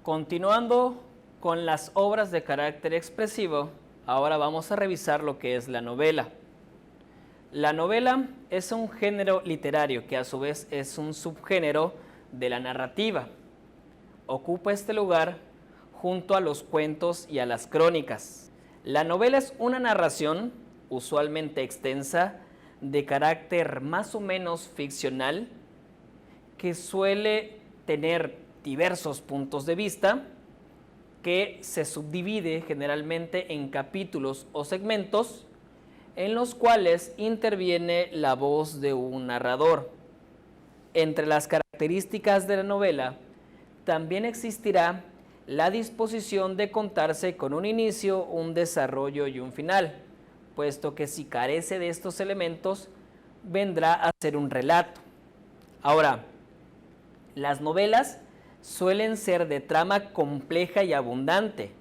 Continuando con las obras de carácter expresivo, ahora vamos a revisar lo que es la novela. La novela es un género literario que a su vez es un subgénero de la narrativa. Ocupa este lugar junto a los cuentos y a las crónicas. La novela es una narración, usualmente extensa, de carácter más o menos ficcional, que suele tener diversos puntos de vista, que se subdivide generalmente en capítulos o segmentos en los cuales interviene la voz de un narrador. Entre las características de la novela también existirá la disposición de contarse con un inicio, un desarrollo y un final, puesto que si carece de estos elementos vendrá a ser un relato. Ahora, las novelas suelen ser de trama compleja y abundante,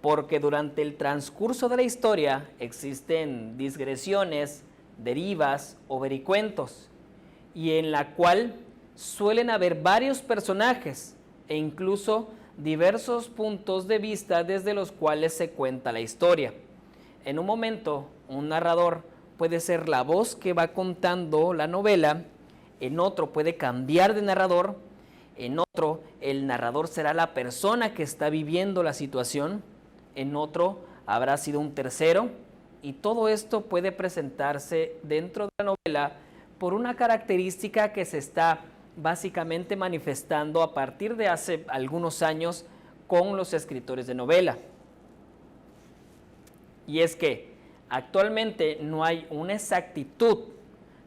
porque durante el transcurso de la historia existen digresiones, derivas o vericuentos, y en la cual suelen haber varios personajes e incluso diversos puntos de vista desde los cuales se cuenta la historia. En un momento, un narrador puede ser la voz que va contando la novela, en otro puede cambiar de narrador, en otro el narrador será la persona que está viviendo la situación, en otro habrá sido un tercero, y todo esto puede presentarse dentro de la novela por una característica que se está básicamente manifestando a partir de hace algunos años con los escritores de novela. Y es que actualmente no hay una exactitud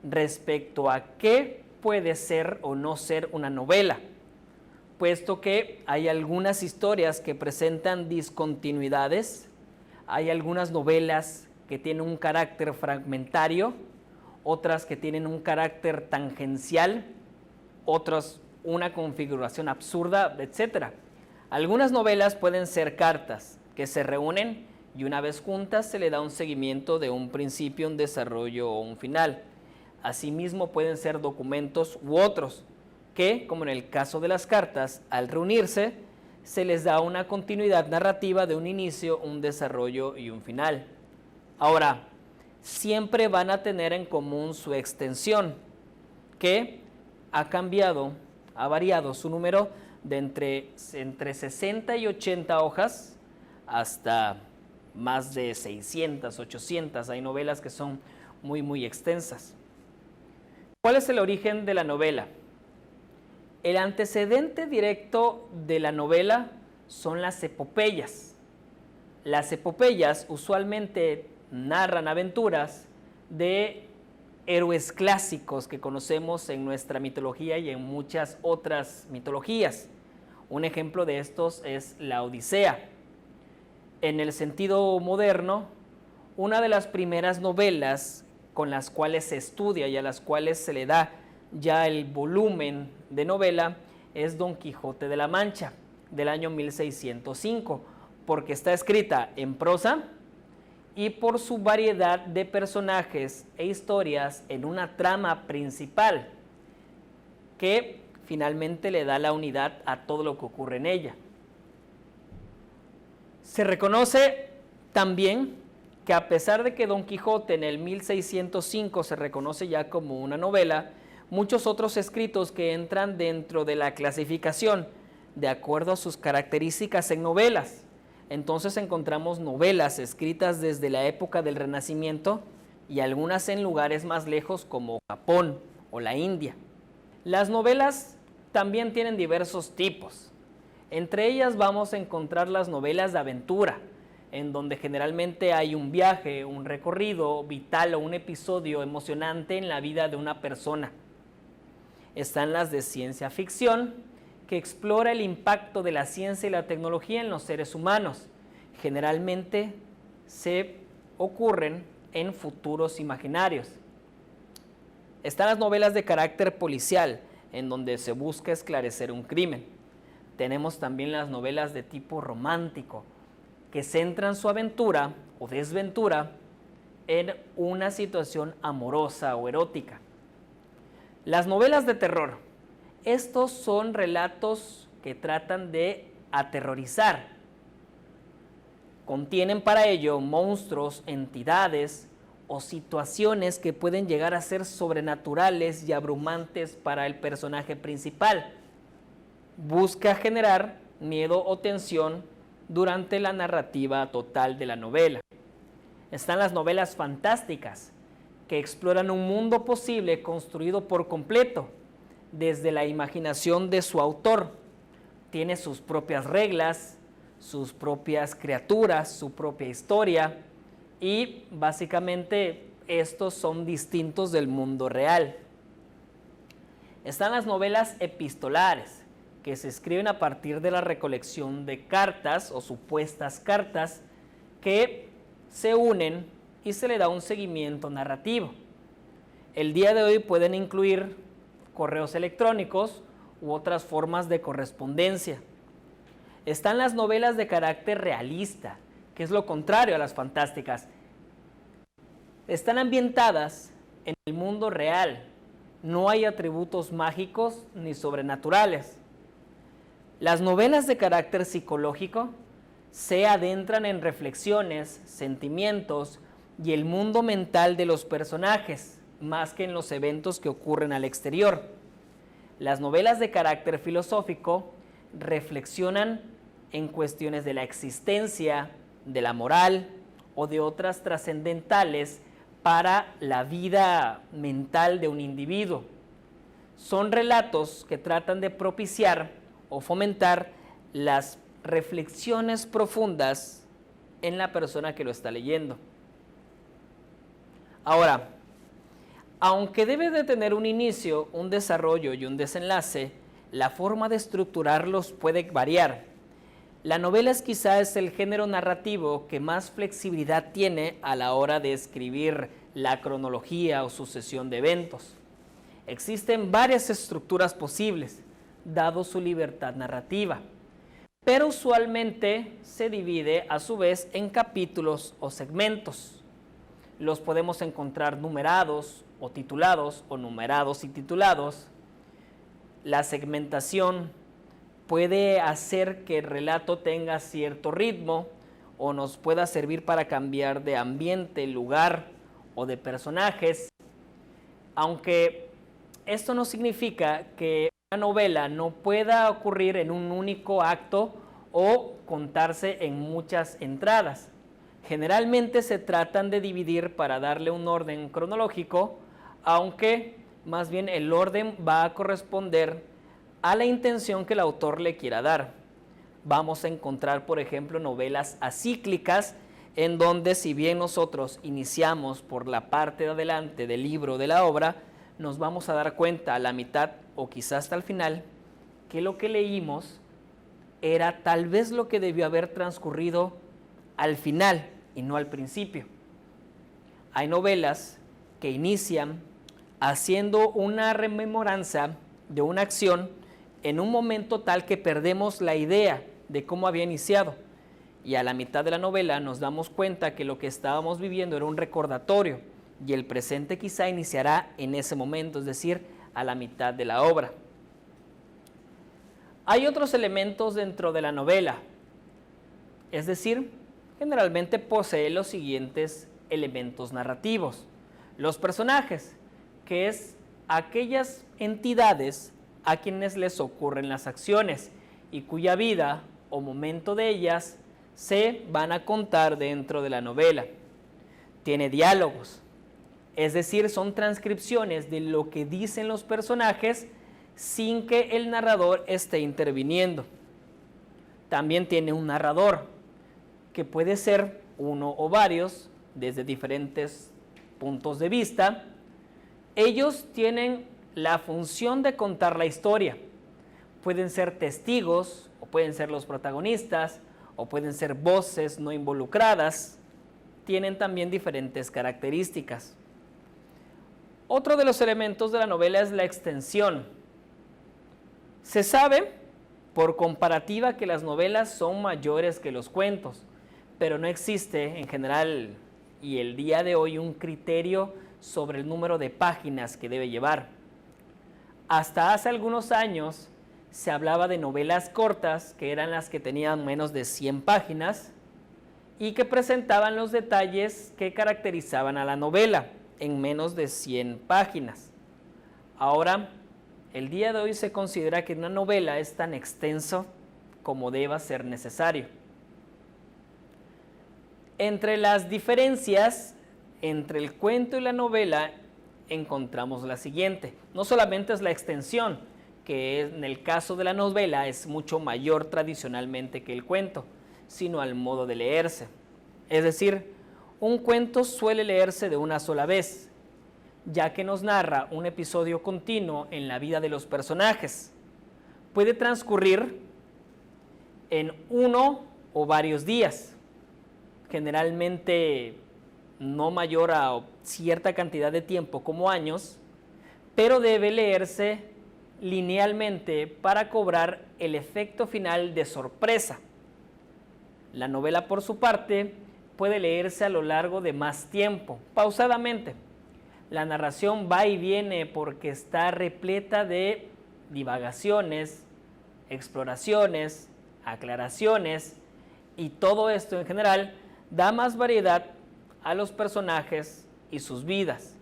respecto a qué puede ser o no ser una novela, puesto que hay algunas historias que presentan discontinuidades, hay algunas novelas que tienen un carácter fragmentario, otras que tienen un carácter tangencial, otras una configuración absurda, etc. Algunas novelas pueden ser cartas que se reúnen y una vez juntas se le da un seguimiento de un principio, un desarrollo o un final. Asimismo pueden ser documentos u otros que, como en el caso de las cartas, al reunirse se les da una continuidad narrativa de un inicio, un desarrollo y un final. Ahora, siempre van a tener en común su extensión, que ha cambiado, ha variado su número de entre 60 y 80 hojas hasta más de 600, 800. Hay novelas que son muy extensas. ¿Cuál es el origen de la novela? El antecedente directo de la novela son las epopeyas. Las epopeyas usualmente narran aventuras de héroes clásicos que conocemos en nuestra mitología y en muchas otras mitologías. Un ejemplo de estos es la Odisea. En el sentido moderno, una de las primeras novelas con las cuales se estudia y a las cuales se le da ya el volumen de novela es Don Quijote de la Mancha, del año 1605, porque está escrita en prosa y por su variedad de personajes e historias en una trama principal que finalmente le da la unidad a todo lo que ocurre en ella. Se reconoce también que a pesar de que Don Quijote en el 1605 se reconoce ya como una novela, muchos otros escritos que entran dentro de la clasificación de acuerdo a sus características en novelas. Entonces encontramos novelas escritas desde la época del Renacimiento y algunas en lugares más lejos como Japón o la India. Las novelas también tienen diversos tipos. Entre ellas vamos a encontrar las novelas de aventura, en donde generalmente hay un viaje, un recorrido vital o un episodio emocionante en la vida de una persona. Están las de ciencia ficción, que explora el impacto de la ciencia y la tecnología en los seres humanos. Generalmente se ocurren en futuros imaginarios. Están las novelas de carácter policial, en donde se busca esclarecer un crimen. Tenemos también las novelas de tipo romántico, que centran su aventura o desventura en una situación amorosa o erótica. Las novelas de terror. Estos son relatos que tratan de aterrorizar. Contienen para ello monstruos, entidades o situaciones que pueden llegar a ser sobrenaturales y abrumantes para el personaje principal. Busca generar miedo o tensión durante la narrativa total de la novela. Están las novelas fantásticas, que exploran un mundo posible construido por completo, desde la imaginación de su autor. Tiene sus propias reglas, sus propias criaturas, su propia historia, y básicamente estos son distintos del mundo real. Están las novelas epistolares, que se escriben a partir de la recolección de cartas o supuestas cartas que se unen y se le da un seguimiento narrativo. El día de hoy pueden incluir correos electrónicos u otras formas de correspondencia. Están las novelas de carácter realista, que es lo contrario a las fantásticas. Están ambientadas en el mundo real, no hay atributos mágicos ni sobrenaturales. Las novelas de carácter psicológico se adentran en reflexiones, sentimientos y el mundo mental de los personajes, más que en los eventos que ocurren al exterior. Las novelas de carácter filosófico reflexionan en cuestiones de la existencia, de la moral o de otras trascendentales para la vida mental de un individuo. Son relatos que tratan de propiciar o fomentar las reflexiones profundas en la persona que lo está leyendo. Ahora, aunque debe de tener un inicio, un desarrollo y un desenlace, la forma de estructurarlos puede variar. La novela es quizás el género narrativo que más flexibilidad tiene a la hora de escribir la cronología o sucesión de eventos. Existen varias estructuras posibles, dado su libertad narrativa, pero usualmente se divide a su vez en capítulos o segmentos. Los podemos encontrar numerados o titulados, o numerados y titulados. La segmentación puede hacer que el relato tenga cierto ritmo o nos pueda servir para cambiar de ambiente, lugar o de personajes, aunque esto no significa que una novela no pueda ocurrir en un único acto o contarse en muchas entradas. Generalmente se tratan de dividir para darle un orden cronológico, aunque más bien el orden va a corresponder a la intención que el autor le quiera dar. Vamos a encontrar, por ejemplo, novelas acíclicas, en donde si bien nosotros iniciamos por la parte de adelante del libro de la obra, nos vamos a dar cuenta a la mitad o quizás hasta el final que lo que leímos era tal vez lo que debió haber transcurrido al final y no al principio. Hay novelas que inician haciendo una rememoranza de una acción en un momento tal que perdemos la idea de cómo había iniciado, y a la mitad de la novela nos damos cuenta que lo que estábamos viviendo era un recordatorio y el presente quizá iniciará en ese momento, es decir, a la mitad de la obra. Hay otros elementos dentro de la novela, es decir, generalmente posee los siguientes elementos narrativos. Los personajes, que es aquellas entidades a quienes les ocurren las acciones y cuya vida o momento de ellas se van a contar dentro de la novela. Tiene diálogos, es decir, son transcripciones de lo que dicen los personajes sin que el narrador esté interviniendo. También tiene un narrador, que puede ser uno o varios, desde diferentes puntos de vista. Ellos tienen la función de contar la historia. Pueden ser testigos, o pueden ser los protagonistas, o pueden ser voces no involucradas. Tienen también diferentes características. Otro de los elementos de la novela es la extensión. Se sabe, por comparativa, que las novelas son mayores que los cuentos, pero no existe en general y el día de hoy un criterio sobre el número de páginas que debe llevar. Hasta hace algunos años se hablaba de novelas cortas, que eran las que tenían menos de 100 páginas y que presentaban los detalles que caracterizaban a la novela en menos de 100 páginas. Ahora, el día de hoy se considera que una novela es tan extensa como deba ser necesario. Entre las diferencias entre el cuento y la novela encontramos la siguiente. No solamente es la extensión, que en el caso de la novela es mucho mayor tradicionalmente que el cuento, sino al modo de leerse. Es decir, un cuento suele leerse de una sola vez, ya que nos narra un episodio continuo en la vida de los personajes. Puede transcurrir en uno o varios días, generalmente no mayor a cierta cantidad de tiempo como años, pero debe leerse linealmente para cobrar el efecto final de sorpresa. La novela, por su parte, puede leerse a lo largo de más tiempo, pausadamente. La narración va y viene porque está repleta de divagaciones, exploraciones, aclaraciones, y todo esto en general da más variedad a los personajes y sus vidas.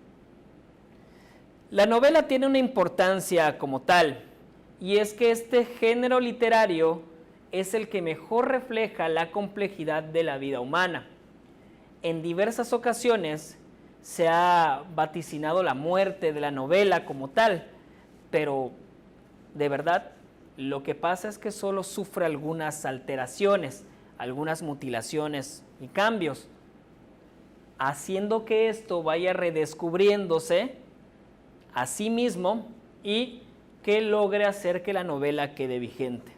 La novela tiene una importancia como tal, y es que este género literario es el que mejor refleja la complejidad de la vida humana. En diversas ocasiones se ha vaticinado la muerte de la novela como tal, pero de verdad lo que pasa es que solo sufre algunas alteraciones, algunas mutilaciones y cambios, haciendo que esto vaya redescubriéndose a sí mismo y que logre hacer que la novela quede vigente.